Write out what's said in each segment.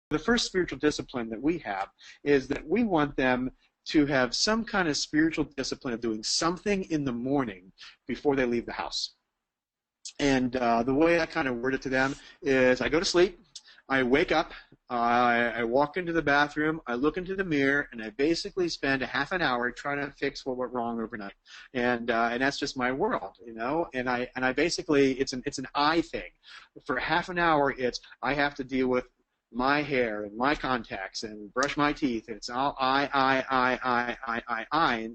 the first spiritual discipline that we have is that we want them to have some kind of spiritual discipline of doing something in the morning before they leave the house. And the way I kind of word it to them is I go to sleep, I wake up, I walk into the bathroom, I look into the mirror, and I basically spend a half an hour trying to fix what went wrong overnight. And that's just my world, you know. And I basically it's an I thing. For half an hour, it's I have to deal with my hair and my contacts and brush my teeth. It's all I.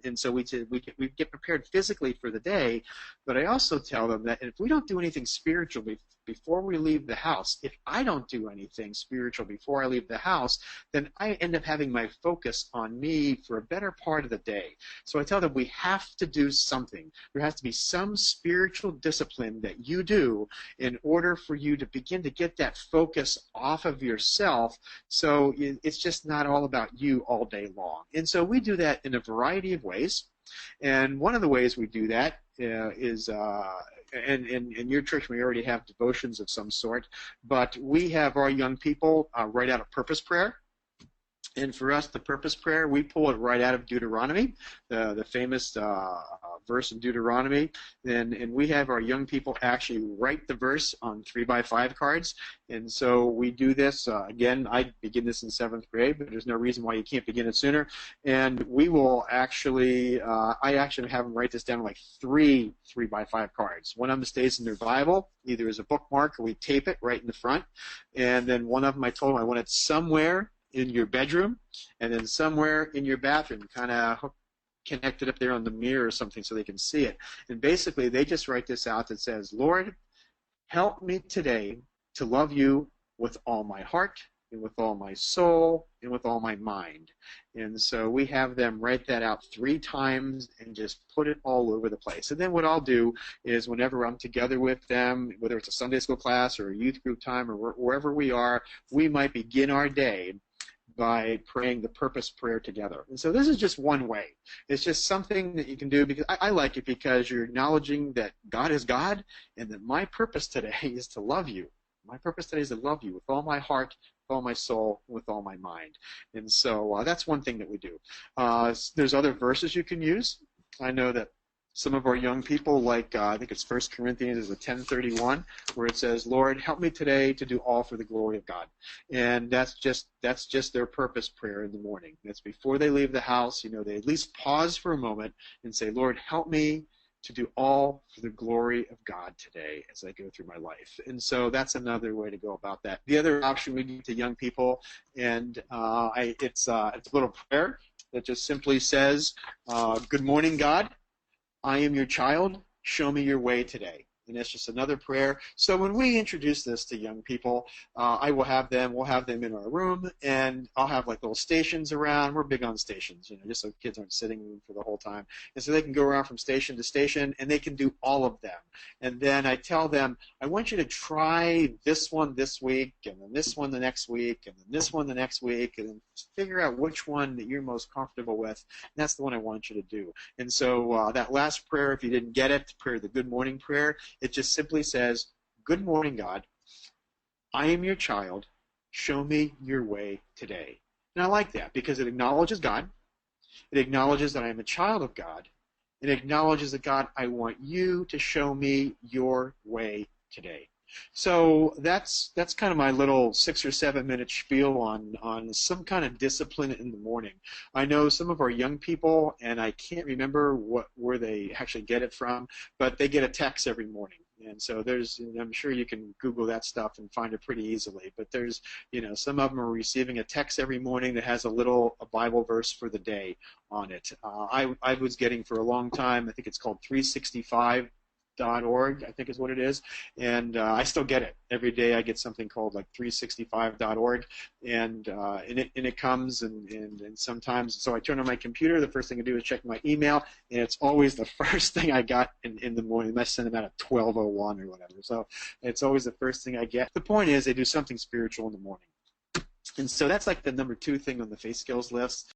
And so we get prepared physically for the day, but I also tell them that if we don't do anything spiritual before we leave the house, if I don't do anything spiritual before I leave the house, then I end up having my focus on me for a better part of the day. So I tell them we have to do something. There has to be some spiritual discipline that you do in order for you to begin to get that focus off of yourself, so it's just not all about you all day long. And so we do that in a variety of ways. And one of the ways we do that is and in your church we already have devotions of some sort, but we have our young people write out a purpose prayer. And for us, the purpose prayer, we pull it right out of Deuteronomy, the famous verse in Deuteronomy. And we have our young people actually write the verse on 3x5 cards. And so we do this. Again, I begin this in 7th grade, but there's no reason why you can't begin it sooner. And we will actually, I actually have them write this down on like 3x5 cards. One of them stays in their Bible, either as a bookmark or we tape it right in the front. And then one of them I told them I want it somewhere in your bedroom, and then somewhere in your bathroom, kind of connected up there on the mirror or something so they can see it. And basically, they just write this out that says, Lord, help me today to love you with all my heart and with all my soul and with all my mind. And so we have them write that out 3 times and just put it all over the place. And then what I'll do is whenever I'm together with them, whether it's a Sunday school class or a youth group time or wherever we are, we might begin our day by praying the purpose prayer together. And so this is just one way. It's just something that you can do because I like it because you're acknowledging that God is God and that my purpose today is to love you. My purpose today is to love you with all my heart, with all my soul, with all my mind. And so that's one thing that we do. There's other verses you can use. I know that some of our young people, like I think it's 1 Corinthians 10:31, where it says, "Lord, help me today to do all for the glory of God." And that's just their purpose prayer in the morning. That's before they leave the house. You know, they at least pause for a moment and say, "Lord, help me to do all for the glory of God today as I go through my life." And so that's another way to go about that. The other option we give to young people, and it's a little prayer that just simply says, "Good morning, God. I am your child. Show me your way today." And that's just another prayer. So when we introduce this to young people, we'll have them in our room, and I'll have like little stations around. We're big on stations, you know, just so kids aren't sitting for the whole time. And so they can go around from station to station, and they can do all of them. And then I tell them, I want you to try this one this week, and then this one the next week, and then this one the next week, and then figure out which one that you're most comfortable with. And that's the one I want you to do. And so that last prayer, if you didn't get it, the good morning prayer, it just simply says, "Good morning, God. I am your child. Show me your way today." And I like that because it acknowledges God. It acknowledges that I am a child of God. It acknowledges that, God, I want you to show me your way today. So that's kind of my little 6 or 7 minute spiel on some kind of discipline in the morning. I know some of our young people, and I can't remember where they actually get it from, but they get a text every morning. And so I'm sure you can Google that stuff and find it pretty easily. But there's, some of them are receiving a text every morning that has a Bible verse for the day on it. I was getting for a long time, I think it's called 365.org, I think is what it is, and I still get it every day. I get something called like 365.org, and it comes and sometimes. So I turn on my computer. The first thing I do is check my email, and it's always the first thing I got in the morning. I send them out at 12:01 or whatever. So it's always the first thing I get. The point is, they do something spiritual in the morning, and so that's like the number 2 thing on the faith skills list.